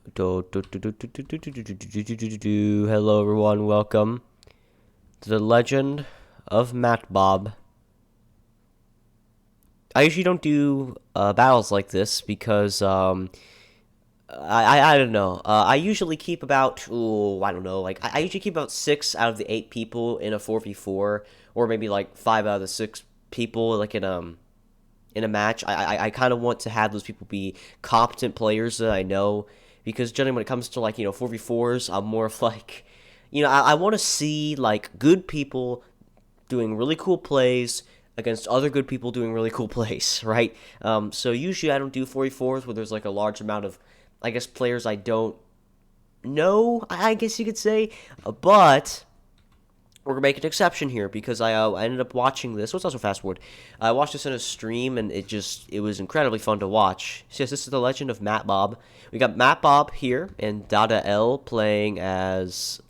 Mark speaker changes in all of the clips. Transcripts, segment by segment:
Speaker 1: Hello everyone, welcome to the Legend of Mattbob. I usually don't do battles like this because I don't know. I usually keep about I don't know, like I usually keep about 6 out of the 8 people in a 4v4, or maybe like 5 out of the 6 people like in a match. I kind of want to have those people be competent players that I know, because generally when it comes to like 4v4s, I'm more of like, I want to see like good people doing really cool plays against other good people doing really cool plays, right? So usually I don't do 4v4s where there's like a large amount of, I guess, players I don't know, I guess you could say, but we're gonna make an exception here because I ended up watching this. Let's also fast forward. I watched this in a stream and it was incredibly fun to watch. So yes, this is the Legend of Mattbob. We got Mattbob here and Dada L playing as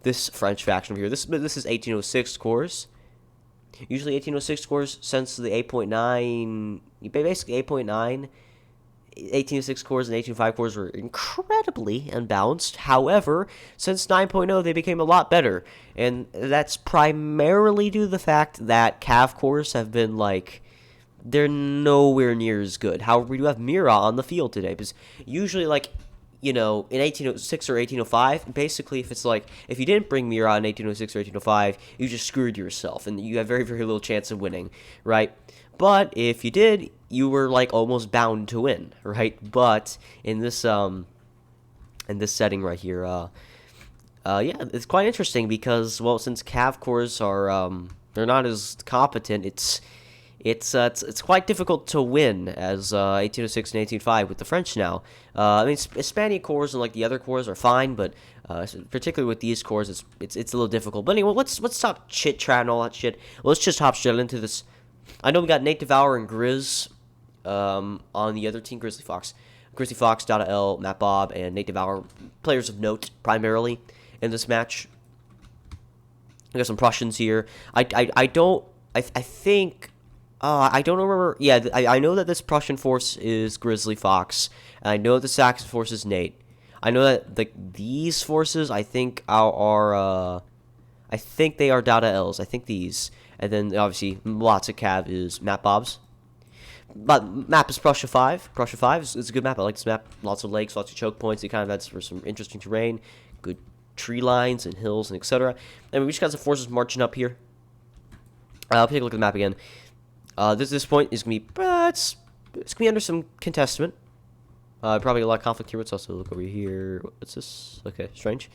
Speaker 1: this French faction here. This is 1806 cores. Usually 1806 cores since the 8.9, basically 8.9. 1806 cores and 1805 cores were incredibly unbalanced. However, since 9.0, they became a lot better. And that's primarily due to the fact that Cav cores have been like, they're nowhere near as good. However, we do have Mira on the field today. Because usually, like, in 1806 or 1805, basically, if it's like, if you didn't bring Mira in 1806 or 1805, you just screwed yourself. And you have very, very little chance of winning, right? But if you did, you were like almost bound to win, right? But in this setting right here, yeah, it's quite interesting because, well, since Cav cores are they're not as competent, it's quite difficult to win as 1806 and 1805 with the French now. I mean, Hispanic cores and like the other cores are fine, but particularly with these cores, it's a little difficult. But anyway, let's stop chit chat and all that shit. Let's just hop straight into this. I know we got Nate Devour and Grizz on the other team, Grizzly Fox, Dada L, Mattbob, and Nate Devour, players of note primarily in this match. We got some Prussians here. I think. I don't remember. Yeah, I know that this Prussian force is Grizzly Fox. And I know the Saxon force is Nate. I know that these forces, I think, I think they are Dada L's. I think these. And then, obviously, lots of Cav is Mattbob's. But map is Prussia 5. Prussia 5 is a good map. I like this map. Lots of lakes, lots of choke points. It kind of adds for some interesting terrain. Good tree lines and hills and etc. And we just got some forces marching up here. Take a look at the map again. This point is going to be, it's going to be under some contestment. Probably a lot of conflict here. Let's also look over here. What's this? Okay, strange.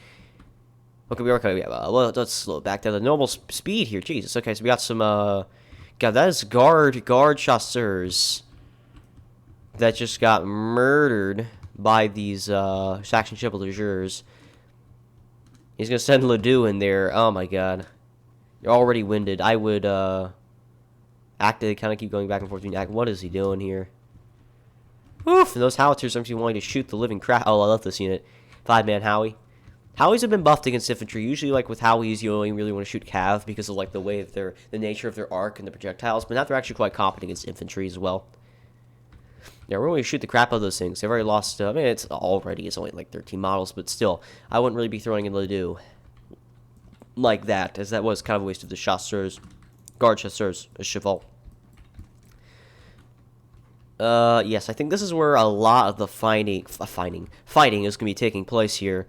Speaker 1: Okay, we are okay. Yeah, well, let's slow it back down to normal speed here. Jesus. Okay, so we got some, God, that is guard chasseurs that just got murdered by these, Saxon Chevaliers. He's going to send Ledoux in there. Oh, my God. You're already winded. I would, actively kind of keep going back and forth. What is he doing here? Oof! And those howitzers are actually wanting to shoot the living crap. Oh, I love this unit. 5-man Howie. Howies have been buffed against infantry. Usually, like with Howies, you only really want to shoot Cav because of like the way of the nature of their arc and the projectiles. But now they're actually quite competent against infantry as well. Yeah, we're going to shoot the crap out of those things. They've already lost. I mean, it's only like 13 models, but still, I wouldn't really be throwing in Ledoux like that, as that was kind of a waste of the chasseurs, guard chasseurs, a cheval. Yes, I think this is where a lot of the fighting is going to be taking place here.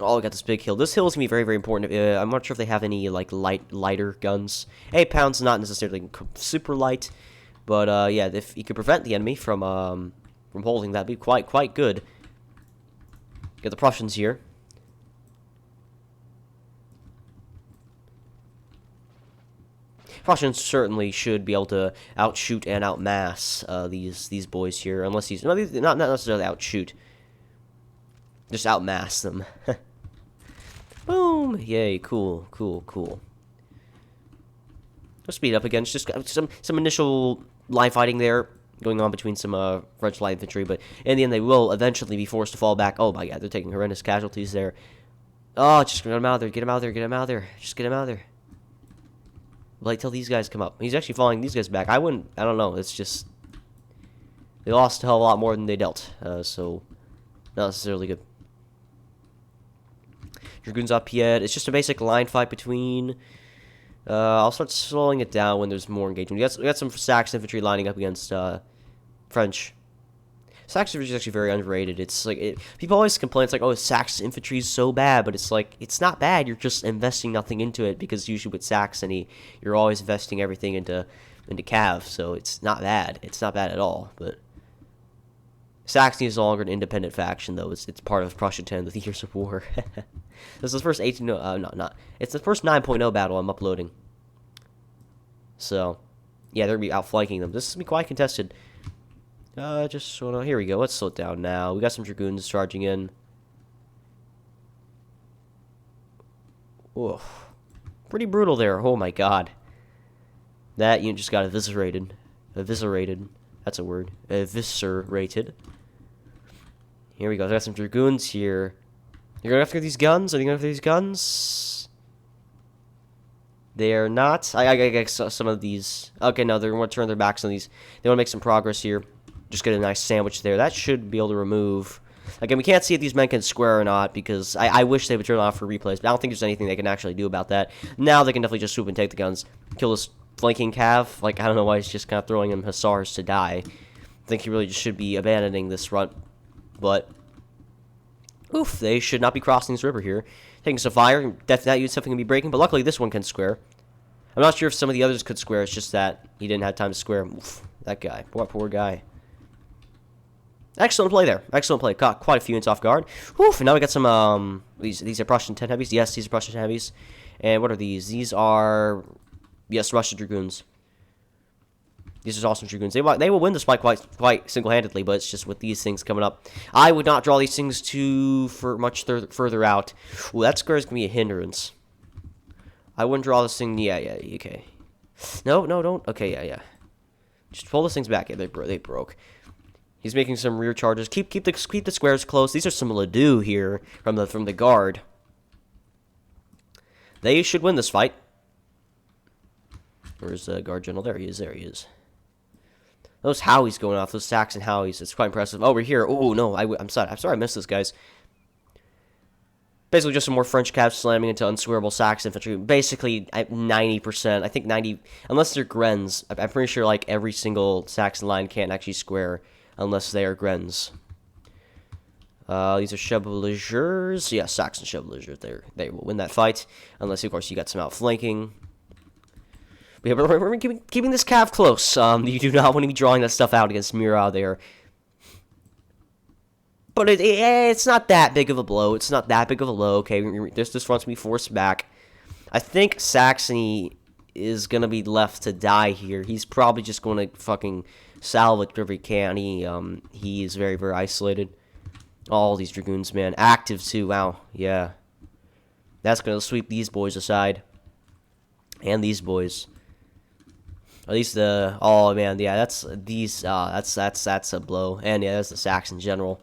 Speaker 1: Oh, we got this big hill. This hill is going to be very, very important. I'm not sure if they have any, like, lighter guns. 8 pounds, not necessarily super light. But, yeah, if you could prevent the enemy from holding, that'd be quite good. Get the Prussians here. Prussians certainly should be able to outshoot and outmass these boys here, unless he's not necessarily outshoot, just outmass them. Boom! Yay! Cool. Let's speed up again. It's just some initial line fighting there going on between some French light infantry, but in the end they will eventually be forced to fall back. Oh my God, they're taking horrendous casualties there. Oh, just get him out of there! Get him out of there! Get him out of there! Just get him out of there! Wait till these guys come up. He's actually following these guys back. I don't know. It's just, they lost a hell of a lot more than they dealt. So, Not necessarily good. Dragoons up yet. It's just a basic line fight between... I'll start slowing it down when there's more engagement. We got some Saxon infantry lining up against French. Saxon infantry is actually very underrated. It's like people always complain, it's like, oh, Saxon infantry is so bad, but it's like it's not bad. You're just investing nothing into it, because usually with Saxony, you're always investing everything into cav. So it's not bad. It's not bad at all. But Saxony is no longer an independent faction, though. It's part of Prussia 10, the Years of War. This is the first 18. Not. It's the first 9.0 battle I'm uploading. So, yeah, they're gonna be outflanking them. This is gonna be quite contested. Here we go. Let's slow it down now. We got some dragoons charging in. Oof. Pretty brutal there. Oh my god. That unit just got eviscerated. Eviscerated. That's a word. Eviscerated. Here we go. They got some dragoons here. They're going after these guns? Are they going after these guns? They are not. I guess some of these. Okay, no, they're going to turn their backs on these. They want to make some progress here. Just get a nice sandwich there. That should be able to remove. Again, we can't see if these men can square or not, because I wish they would turn off for replays, but I don't think there's anything they can actually do about that. Now they can definitely just swoop and take the guns. Kill this flanking cav. Like, I don't know why he's just kind of throwing him hussars to die. I think he really just should be abandoning this front. But, oof, they should not be crossing this river here. Taking some fire. That unit something can be breaking, but luckily this one can square. I'm not sure if some of the others could square. It's just that he didn't have time to square. Oof, that guy. Poor guy. Excellent play there. Excellent play. Caught quite a few units off guard. Oof, and now we got some, these are Prussian 10 heavies. Yes, these are Prussian heavies. And what are these? These are, yes, Russian dragoons. These are awesome dragoons. They will win this fight quite single-handedly, but it's just with these things coming up. I would not draw these things much further out. Ooh, that square is going to be a hindrance. I wouldn't draw this thing, yeah, okay. No, don't. Okay, yeah. Just pull those things back. Yeah, they broke. He's making some rear charges. Keep the squares close. These are some Ledoux here from the guard. They should win this fight. Where's the guard general? There he is. Those Howies going off. Those Saxon Howies. It's quite impressive. Over here. Oh no, I'm sorry I missed this, guys. Basically, just some more French caps slamming into unswearable Saxon infantry. Basically, 90%. I think 90, unless they're Grens. I'm pretty sure like every single Saxon line can't actually square unless they are Grens. These are Chevaliers. Yeah, Saxon Chevaliers. They will win that fight. Unless, of course, you got some outflanking. But yeah, we're keeping this cav close. You do not want to be drawing that stuff out against Murat there. But it's not that big of a blow. It's not that big of a low. Okay, this front's going to be forced back. I think Saxony is going to be left to die here. He's probably just going to fucking salvage whatever he can. He is very, very isolated. All these dragoons, man. Active, too. Wow. Yeah. That's going to sweep these boys aside. And these boys. At least oh, man. Yeah, that's a blow. And, yeah, that's the Saxon general.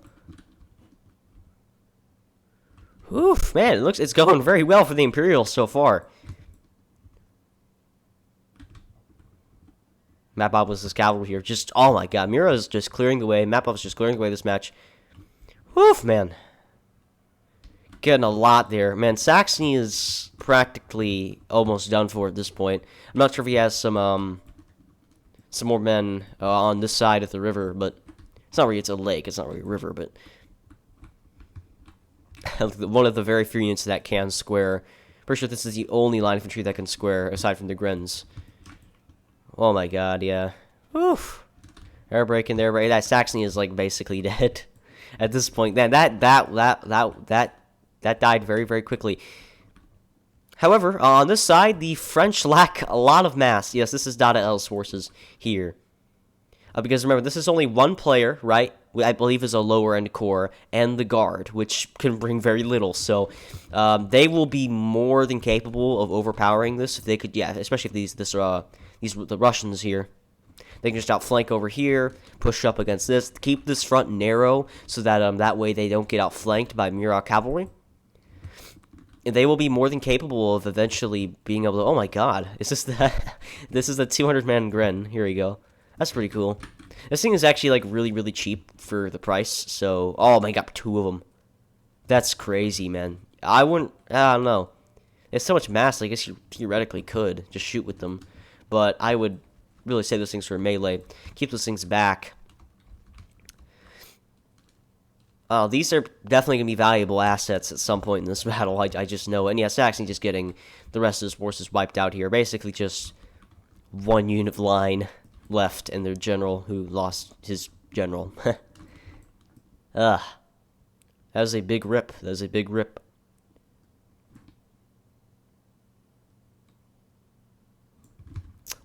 Speaker 1: Oof, man. It's going very well for the Imperials so far. Mattbob was this cavalry here. Just, oh my god. Murat is just clearing the way. Mattbob is just clearing the way this match. Woof, man. Getting a lot there. Man, Saxony is practically almost done for at this point. I'm not sure if he has some more men on this side of the river, but it's not really, it's a lake. It's not really a river, but one of the very few units that can square. Pretty sure this is the only line infantry that can square, aside from the Grens. Oh my god, yeah. Oof. Air breaking there, right? That Saxony is like basically dead at this point. Man, that died very, very quickly. However, on this side, the French lack a lot of mass. Yes, this is Dada L's forces here. Because remember, this is only one player, right? I believe is a lower end corps, and the guard, which can bring very little. So they will be more than capable of overpowering this if they could. Yeah, especially if the Russians here, they can just outflank over here, push up against this, keep this front narrow so that that way they don't get outflanked by Murat cavalry. And they will be more than capable of eventually being able to. Oh my God, is this the this is the 200-man Gren? Here we go. That's pretty cool. This thing is actually like really, really cheap for the price. So, oh my god, 2 of them. That's crazy, man. I wouldn't. I don't know. It's so much mass. I guess you theoretically could just shoot with them, but I would really save those things for melee. Keep those things back. These are definitely going to be valuable assets at some point in this battle. I just know it. And yeah, Saxony just getting the rest of his forces wiped out here. Basically just 1 unit of line left and their general who lost his general. That was a big rip. That was a big rip.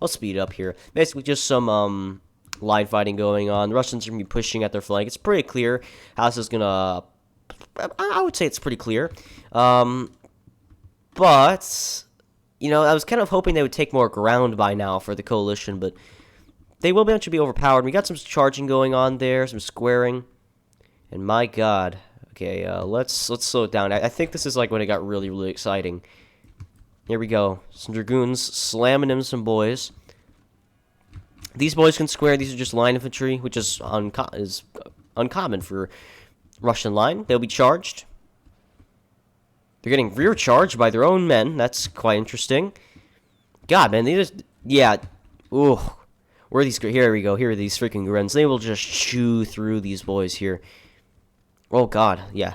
Speaker 1: I'll speed it up here. Basically just some line fighting going on. The Russians are going to be pushing at their flank. It's pretty clear how this is going to... I would say it's pretty clear. But, you know, I was kind of hoping they would take more ground by now for the coalition, but they will eventually be overpowered. We got some charging going on there, some squaring. And my god. Okay, let's slow it down. I think this is like when it got really, really exciting. Here we go. Some Dragoons slamming in some boys. These boys can square. These are just line infantry, which is uncommon for Russian line. They'll be charged. They're getting rear charged by their own men. That's quite interesting. God, man, they just... Yeah. Ooh. Where are these... Here we go. Here are these freaking Grens. They will just chew through these boys here. Oh, God. Yeah.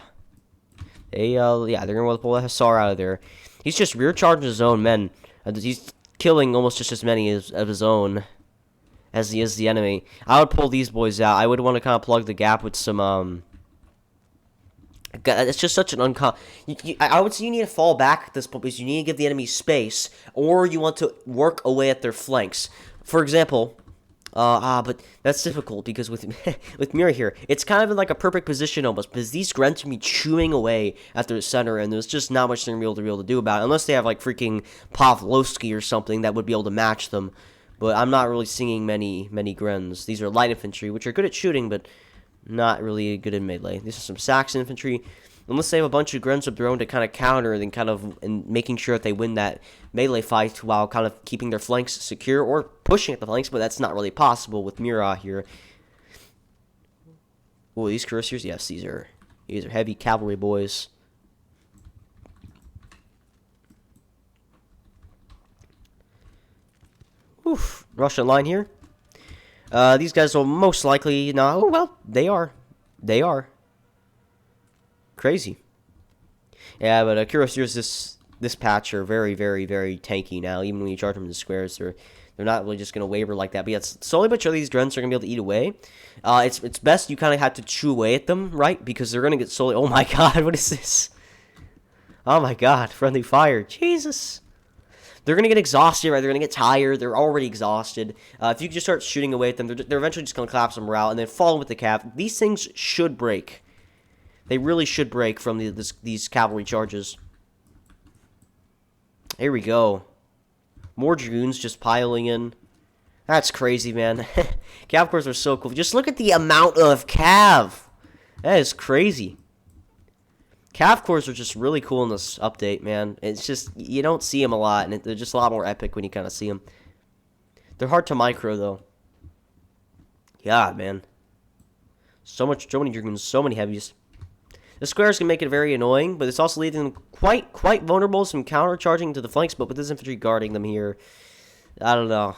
Speaker 1: They're going to pull the Hussar out of there. He's just rear charging his own men. He's killing almost just as many of his own as he is the enemy. I would pull these boys out. I would want to kind of plug the gap with some, it's just such an I would say you need to fall back at this point because you need to give the enemy space, or you want to work away at their flanks. For example, but that's difficult because with with Mira here, it's kind of in like a perfect position almost because these Grents can be chewing away at their center, and there's just not much they're going to be able to do about it unless they have like freaking Pavlovsky or something that would be able to match them. But I'm not really seeing many Grens. These are light infantry, which are good at shooting, but not really good in melee. These are some Saxon infantry. Unless they have a bunch of Grens of their own to kind of counter and making sure that they win that melee fight while kind of keeping their flanks secure or pushing at the flanks, but that's not really possible with Murat here. Oh, these cuirassiers, yes, these are heavy cavalry boys. Oof, Russian line here. These guys will most likely not. Oh well, they are. Crazy. Yeah, but cuirassiers this patch are very, very, very tanky now. Even when you charge them in the squares, they're not really just gonna waver like that. But yeah, slowly but surely these Grens are gonna be able to eat away. It's best you kind of have to chew away at them, right? Because they're gonna get slowly. Oh my god, what is this? Oh my god, friendly fire, Jesus. They're going to get exhausted, right? They're going to get tired. They're already exhausted. If you just start shooting away at them, they're eventually just going to collapse on morale and then fall in with the cav. These things should break. They really should break from these cavalry charges. Here we go. More Dragoons just piling in. That's crazy, man. Cav corps are so cool. Just look at the amount of cav. That is crazy. Cav corps are just really cool in this update, man. It's just, you don't see them a lot, and they're just a lot more epic when you kind of see them. They're hard to micro, though. Yeah, man. So many Dragoons, so many heavies. The squares can make it very annoying, but it's also leaving them quite vulnerable, some counter-charging to the flanks, but with this infantry guarding them here, I don't know.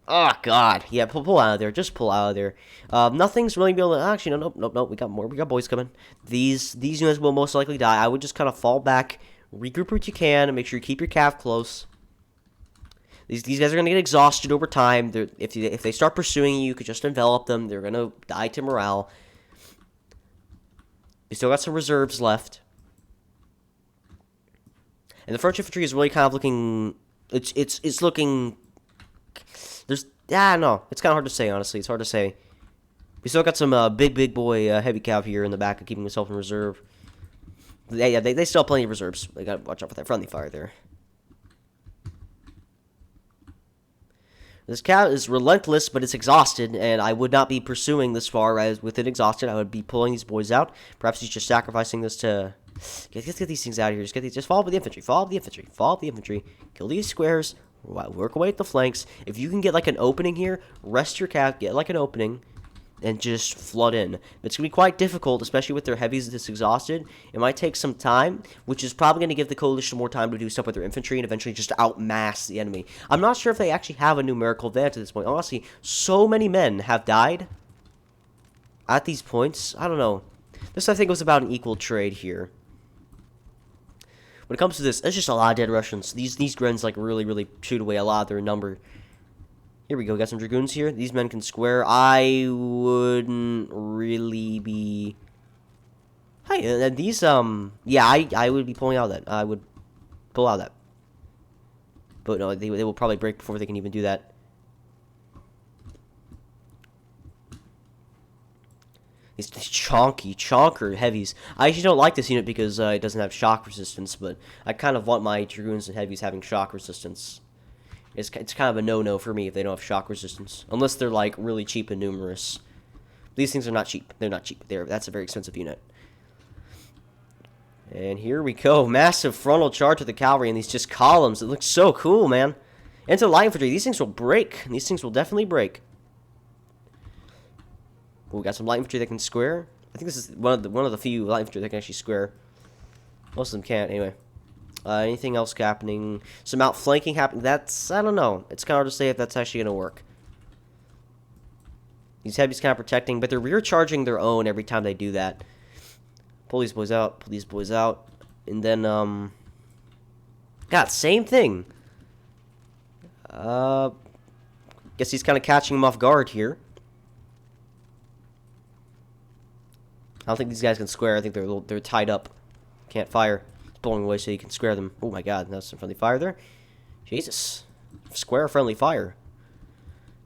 Speaker 1: Oh, God. Yeah, pull out of there. Just pull out of there. Nothing's really able to... Actually, no. We got more. We got boys coming. These units will most likely die. I would just kind of fall back, regroup what you can, and make sure you keep your cav close. These guys are going to get exhausted over time. If they start pursuing you, you could just envelop them. They're going to die to morale. We still got some reserves left. And the French infantry is really kind of looking... It's looking... No. It's kind of hard to say, honestly. It's hard to say. We still got some big boy heavy cav here in the back of keeping himself in reserve. They still have plenty of reserves. They got to watch out for that friendly fire there. This cav is relentless, but it's exhausted, and I would not be pursuing this far as with it exhausted. I would be pulling these boys out. Perhaps he's just sacrificing this to... Let's get these things out of here. Just follow up the infantry. Follow up the infantry. Kill these squares. Work away at the flanks. If you can get like an opening here, rest your cav, get like an opening, and just flood in. It's going to be quite difficult, especially with their heavies this exhausted. It might take some time, which is probably going to give the coalition more time to do stuff with their infantry and eventually just outmass the enemy. I'm not sure if they actually have a numerical advantage at this point. Honestly, so many men have died at these points. I don't know. This, I think, was about an equal trade here. When it comes to this, it's just a lot of dead Russians. These Grens, like, really shoot away a lot of their number. Here we go. Got some Dragoons here. These men can square. I wouldn't really be... Hey, these, yeah, I would be pulling out that. I would pull out that. But no, they will probably break before they can even do that. These chonker heavies. I actually don't like this unit because it doesn't have shock resistance, but I kind of want my Dragoons and heavies having shock resistance. It's kind of a no-no for me if they don't have shock resistance. Unless they're, like, really cheap and numerous. These things are not cheap. They're not cheap. That's a very expensive unit. And here we go. Massive frontal charge with the cavalry and these just columns. It looks so cool, man. Into light infantry. These things will break. These things will definitely break. Ooh, we got some light infantry that can square. I think this is one of the few light infantry that can actually square. Most of them can't, anyway. Anything else happening? Some outflanking happening. That's, I don't know. It's kind of hard to say if that's actually going to work. These heavies kind of protecting, but they're rear charging their own every time they do that. Pull these boys out. Pull these boys out. And then, God, same thing. Guess he's kind of catching them off guard here. I don't think these guys can square. I think they're tied up. Can't fire. Pulling away so you can square them. Oh my god, that's some friendly fire there. Jesus. Square friendly fire.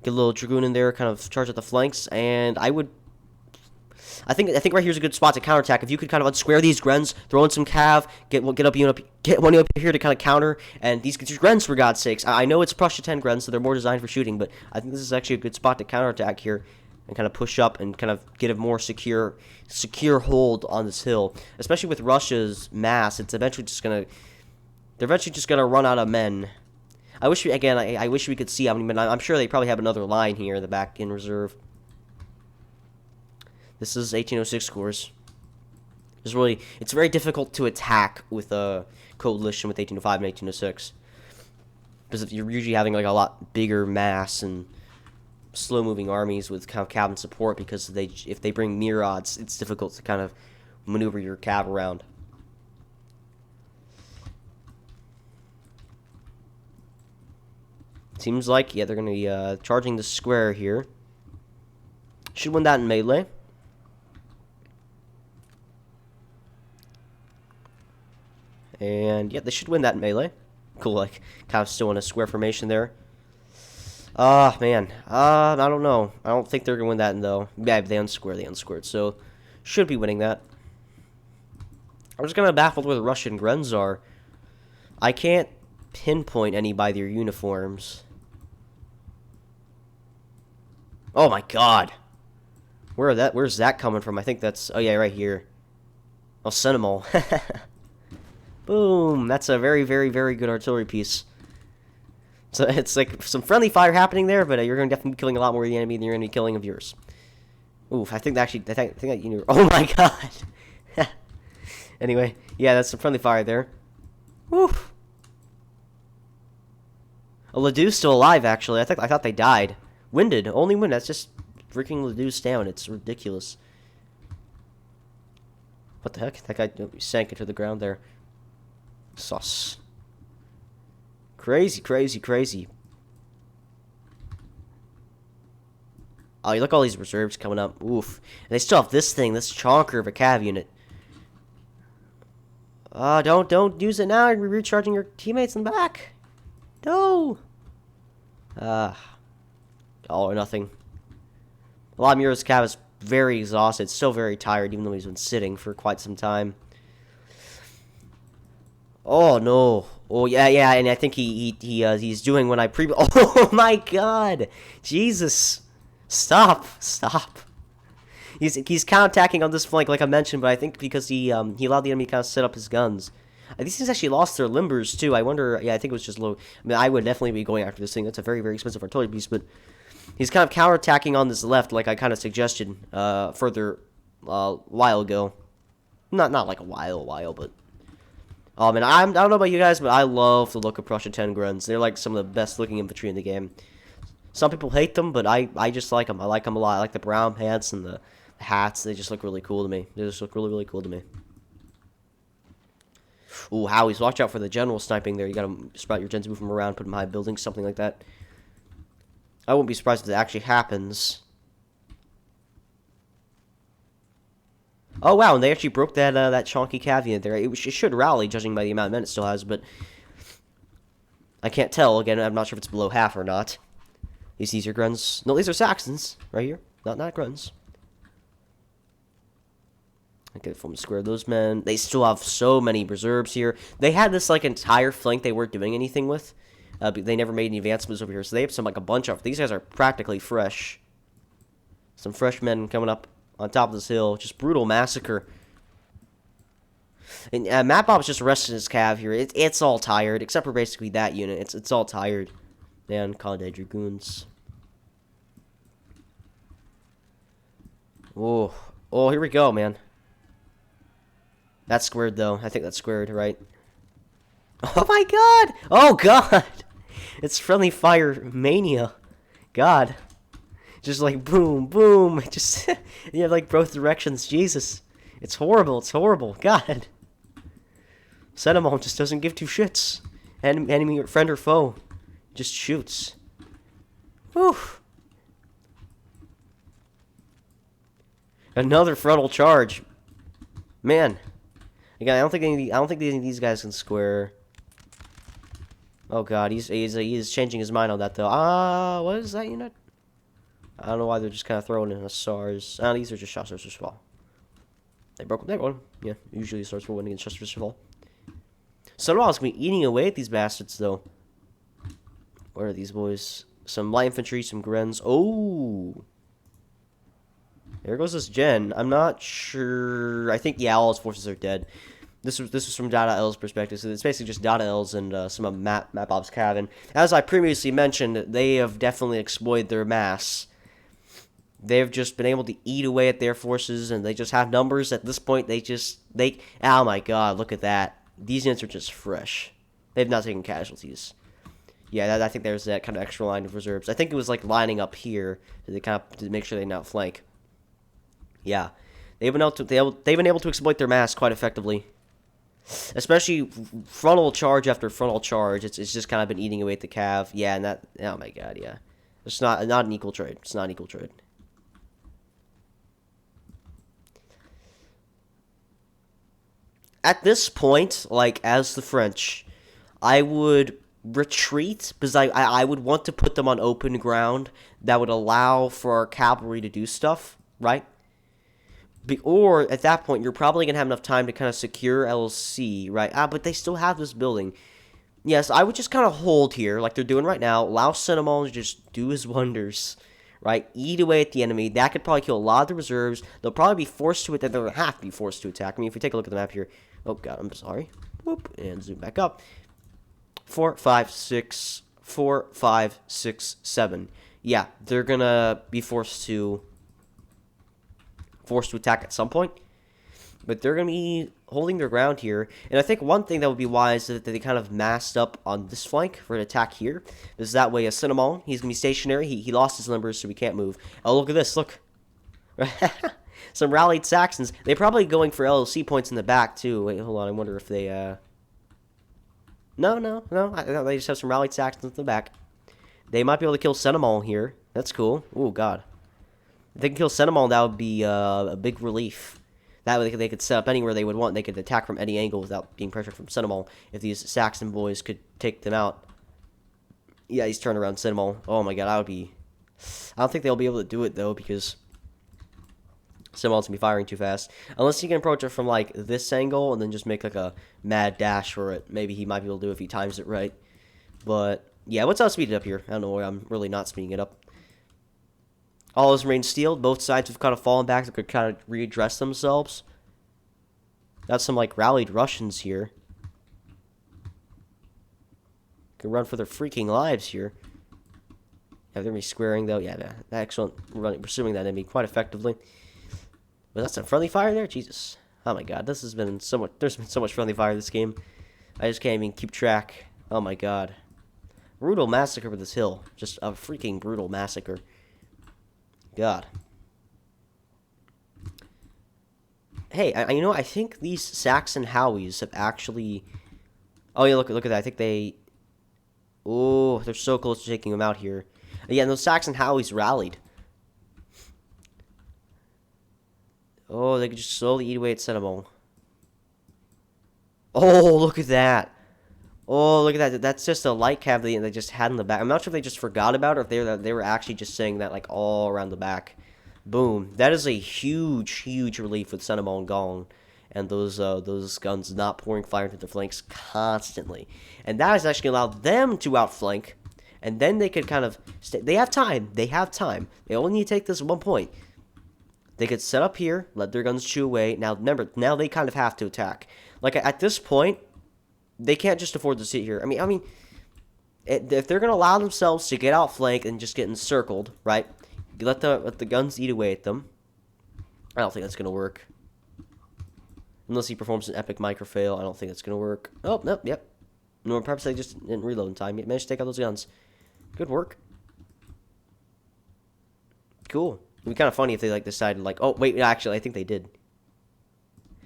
Speaker 1: Get a little Dragoon in there, kind of charge at the flanks, and I think right here's a good spot to counterattack. If you could kind of unsquare these Grens, throw in some cav, get one up here to kind of counter, and these Grens, for God's sakes. I know it's Prussia 10 Grens, so they're more designed for shooting, but I think this is actually a good spot to counterattack here. And kind of push up and kind of get a more secure hold on this hill. Especially with Russia's mass, they're eventually just gonna run out of men. I wish we could see how many men. I'm sure they probably have another line here in the back in reserve. This is 1806 scores. It's very difficult to attack with a coalition with 1805 and 1806. Because you're usually having like a lot bigger mass and slow-moving armies with kind of cav support, because if they bring Mirads, it's difficult to kind of maneuver your cav around. Seems like, yeah, they're going to be charging the square here. Should win that in melee. And, yeah, they should win that in melee. Cool, like, kind of still in a square formation there. Man. I don't know. I don't think they're going to win that, though. Yeah, they unsquared. So, should be winning that. I'm just kind of baffled where the Russian Grens are. I can't pinpoint any by their uniforms. Oh, my God. Where's that coming from? I think that's... Oh, yeah, right here. I'll send them all. Boom. That's a very, very, very good artillery piece. So it's like some friendly fire happening there, but you're going to definitely be killing a lot more of the enemy than you're going to be killing of yours. Oof, I think that you know. Oh my god. Anyway, yeah, that's some friendly fire there. Oof. Oh, Ledoux's still alive, actually. I thought they died. Winded, only winded. That's just freaking Ledoux's down. It's ridiculous. What the heck? That guy sank into the ground there. Sus. Crazy, crazy, crazy. Oh, you look at all these reserves coming up. Oof. And they still have this chonker of a cav unit. Don't use it now. You're recharging your teammates in the back. No. All or nothing. A lot of Mura's cav is very exhausted, still very tired, even though he's been sitting for quite some time. Oh no! Oh yeah, and I think he's doing what I Oh my god! Jesus! Stop! He's counterattacking on this flank, like I mentioned, but I think because he allowed the enemy to kind of set up his guns. These things actually lost their limbers, too. I wonder, yeah, I think it was just low. I mean, I would definitely be going after this thing. That's a very, very expensive artillery piece, but he's kind of counterattacking on this left, like I kind of suggested further while ago. Not like a while, but... Oh, man, I don't know about you guys, but I love the look of Prussia 10 Gruns. They're like some of the best-looking infantry in the game. Some people hate them, but I just like them. I like them a lot. I like the brown pants and the hats. They just look really cool to me. They just look really, really cool to me. Ooh, Howies, watch out for the general sniping there. You gotta sprout your gens, move them around, put them high buildings, something like that. I wouldn't be surprised if that actually happens. Oh, wow, and they actually broke that that chonky caveat there. It should rally, judging by the amount of men it still has, but... I can't tell. Again, I'm not sure if it's below half or not. These are Gruns. No, these are Saxons, right here. Not Gruns. Okay, from square those men. They still have so many reserves here. They had this like entire flank they weren't doing anything with. But they never made any advancements over here, so they have some like a bunch of. These guys are practically fresh. Some fresh men coming up on top of this hill. Just brutal massacre. And Mattbob's just resting his cav here. It's all tired, except for basically that unit. It's all tired. Man, Conde Dragoons. Oh, here we go, man. That's squared, though. I think that's squared, right? Oh, my God! Oh, God! It's friendly fire mania. God. Just like, boom, boom. Just, you have, like, both directions. Jesus. It's horrible. It's horrible. God. Cinnamon just doesn't give two shits. Enemy, friend, or foe. Just shoots. Whew. Another frontal charge. Man. Again, I don't think any of these guys can square. Oh God, he's changing his mind on that though. What is that unit? I don't know why they're just kind of throwing in a SARS. These are just Chasseurs de Cheval. They broke them. Yeah, usually SARS will win against Chasseurs de Cheval. Sunwall's gonna be eating away at these bastards though. What are these boys? Some light infantry, some Grens. Oh. There goes this gen. I'm not sure. I think, yeah, all his forces are dead. This was from Dada L's perspective, so it's basically just Dada L's and some of Mattbob's cav. And as I previously mentioned, they have definitely exploited their mass. They've just been able to eat away at their forces, and they just have numbers at this point. Oh my God, look at that. These units are just fresh. They've not taken casualties. Yeah, I think there's that kind of extra line of reserves. I think it was like lining up here to make sure they not flank. Yeah, they've been able to exploit their mass quite effectively, especially frontal charge after frontal charge. It's just kind of been eating away at the cav. Yeah, and that. Oh my God, yeah, it's not an equal trade. It's not an equal trade. At this point, like as the French, I would retreat because I would want to put them on open ground that would allow for our cavalry to do stuff, right? Or, at that point, you're probably going to have enough time to kind of secure LC, right? But they still have this building. Yes, I would just kind of hold here, like they're doing right now. Allow Cinnamon to just do his wonders, right? Eat away at the enemy. That could probably kill a lot of the reserves. They'll probably be forced to attack. They'll have to be forced to attack. I mean, if we take a look at the map here. Oh, God, I'm sorry. Whoop, and zoom back up. 4, 5, 6, 4, 5, 6, 7. Yeah, they're going to be forced to attack at some point, but they're going to be holding their ground here. And I think one thing that would be wise is that they kind of massed up on this flank for an attack here, is that way as Cinnamon, he's going to be stationary. He lost his limbers, so we can't move. Oh, look at this, look. Some rallied Saxons. They're probably going for LOC points in the back too. Wait, hold on, I wonder if they No, they just have some rallied Saxons in the back. They might be able to kill Cinnamon here. That's cool. Oh God. If they can kill Cinnamon, that would be a big relief. That way they could set up anywhere they would want. They could attack from any angle without being pressured from Cinnamon. If these Saxon boys could take them out. Yeah, he's turned around Cinnamon. Oh my God, I don't think they'll be able to do it though, because Cinnamon's gonna be firing too fast. Unless he can approach it from like this angle and then just make like a mad dash for it. Maybe he might be able to do it if he times it right. But yeah, let's speed it up here. I don't know why I'm really not speeding it up. All is remain steeled. Both sides have kind of fallen back. They could kind of readdress themselves. Got some like rallied Russians here. Can run for their freaking lives here. Yeah, they're gonna be squaring though. Yeah, excellent. Pursuing that enemy quite effectively. Was that some friendly fire there? Jesus. Oh my god, this has been so much. There's been so much friendly fire this game. I just can't even keep track. Oh my god. Brutal massacre with this hill. Just a freaking brutal massacre. God. Hey, you know, I think these Saxon Howies have actually... Oh, yeah, look at that. I think they... Oh, they're so close to taking them out here. Yeah, and those Saxon Howies rallied. Oh, they could just slowly eat away at Cinnamon. Oh, look at that. Oh, look at that. That's just a light cab they just had in the back. I'm not sure if they just forgot about it or if they were actually just saying that, like, all around the back. Boom. That is a huge, huge relief with Cinnamon gone. And those guns not pouring fire into their flanks constantly. And that has actually allowed them to outflank. And then they could kind of... They have time. They have time. They only need to take this 1 point. They could set up here, let their guns chew away. Now, remember, now they kind of have to attack. Like, at this point, they can't just afford to sit here. I mean, if they're going to allow themselves to get outflanked and just get encircled, right? Let the guns eat away at them. I don't think that's going to work. Unless he performs an epic micro fail, I don't think that's going to work. Oh, nope, yep. No, perhaps they just didn't reload in time. You managed to take out those guns. Good work. Cool. It'd be kind of funny if they, like, decided, like, oh, wait, actually, I think they did.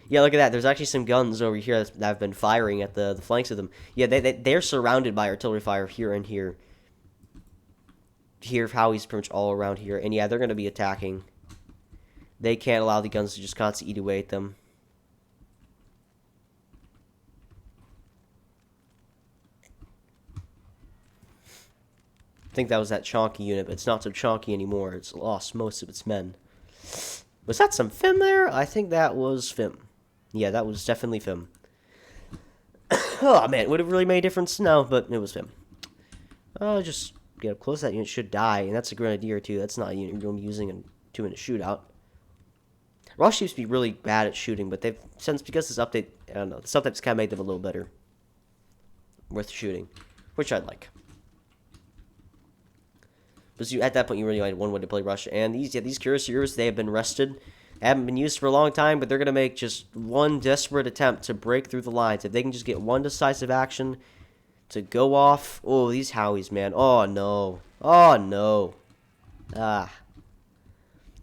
Speaker 1: Yeah, look at that. There's actually some guns over here that have been firing at the flanks of them. Yeah, they're surrounded by artillery fire here and here. Here, Howie's pretty much all around here. And yeah, they're going to be attacking. They can't allow the guns to just constantly eat away at them. I think that was that chonky unit, but it's not so chonky anymore. It's lost most of its men. Was that some FIM there? I think that was FIM. Yeah, that was definitely FIM. Oh, man, would it really made a difference? No, but it was FIM. Just get up close. That unit should die, and that's a grenadier, too. That's not a unit you're going to be using in a 2-minute shootout. Ross used to be really bad at shooting, but they've, because this update, I don't know, this update's kind of made them a little better with shooting, which I'd like. But at that point, you really had one way to play Russia. And these cuirassiers, they have been rested. They haven't been used for a long time, but they're going to make just one desperate attempt to break through the lines. If they can just get one decisive action to go off. Oh, these Howies, man. Oh, no. Oh, no. Ah.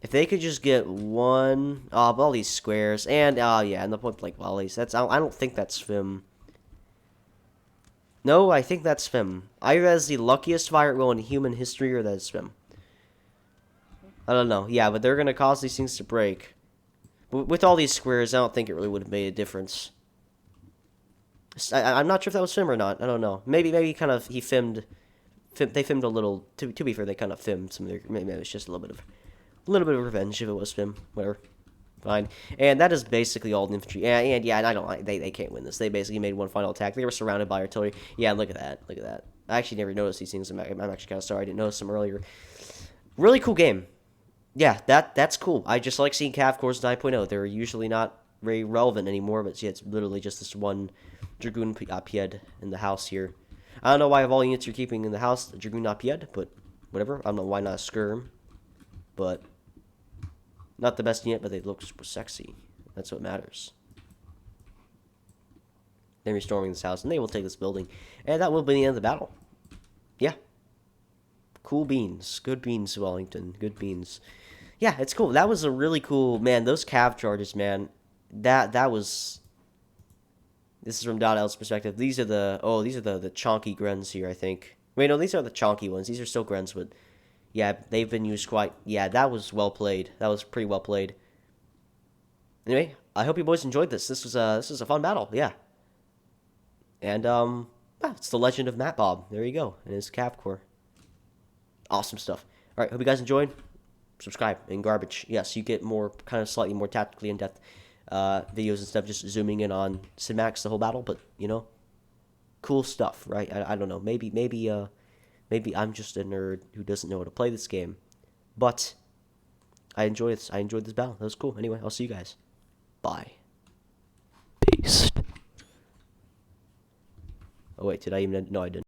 Speaker 1: If they could just get one... Oh, all these squares. And, yeah, and the point blank volleys. I don't think that's FIM. No, I think that's FIM. Either that's the luckiest fire roll in human history, or that's FIM. I don't know. Yeah, but they're going to cause these things to break. With all these squares, I don't think it really would have made a difference. I'm not sure if that was FIM or not. I don't know. Maybe kind of he FIM'd. They FIM'd a little. To be fair, they kind of FIM'd some of their. Maybe it was just a little bit of revenge if it was FIM. Whatever. Fine. And that is basically all the infantry. And yeah, I don't. They can't win this. They basically made one final attack. They were surrounded by artillery. Yeah, look at that. Look at that. I actually never noticed these things. I'm actually kind of sorry I didn't notice them earlier. Really cool game. Yeah, that's cool. I just like seeing Cav Corps 9.0. They're usually not very relevant anymore, but yeah, it's literally just this one Dragoon Pied in the house here. I don't know why of all units you're keeping in the house, the Dragoon Pied, but whatever. I don't know why not a Skirm, but not the best unit, but they look super sexy. That's what matters. They're restorming this house, and they will take this building, and that will be the end of the battle. Yeah. Cool beans. Good beans, Wellington. Good beans. Yeah, it's cool. That was a really cool... Man, those Cav charges, man. That was... This is from Dot.L's perspective. These are the... Oh, these are the chonky Grens here, I think. Wait, no, these are the chonky ones. These are still Grens, but... Yeah, they've been used quite... Yeah, that was well played. That was pretty well played. Anyway, I hope you boys enjoyed this. This was a fun battle, yeah. And, it's the legend of Mattbob. There you go. And his Cav Corps. Awesome stuff. Alright, hope you guys enjoyed. Subscribe and garbage. Yes, you get more, kind of slightly more tactically in-depth videos instead of just zooming in on Cinemax the whole battle, but, you know, cool stuff, right? I don't know. Maybe I'm just a nerd who doesn't know how to play this game. But I enjoyed this battle. That was cool. Anyway, I'll see you guys. Bye. Peace. Oh, wait, did I even... No, I didn't.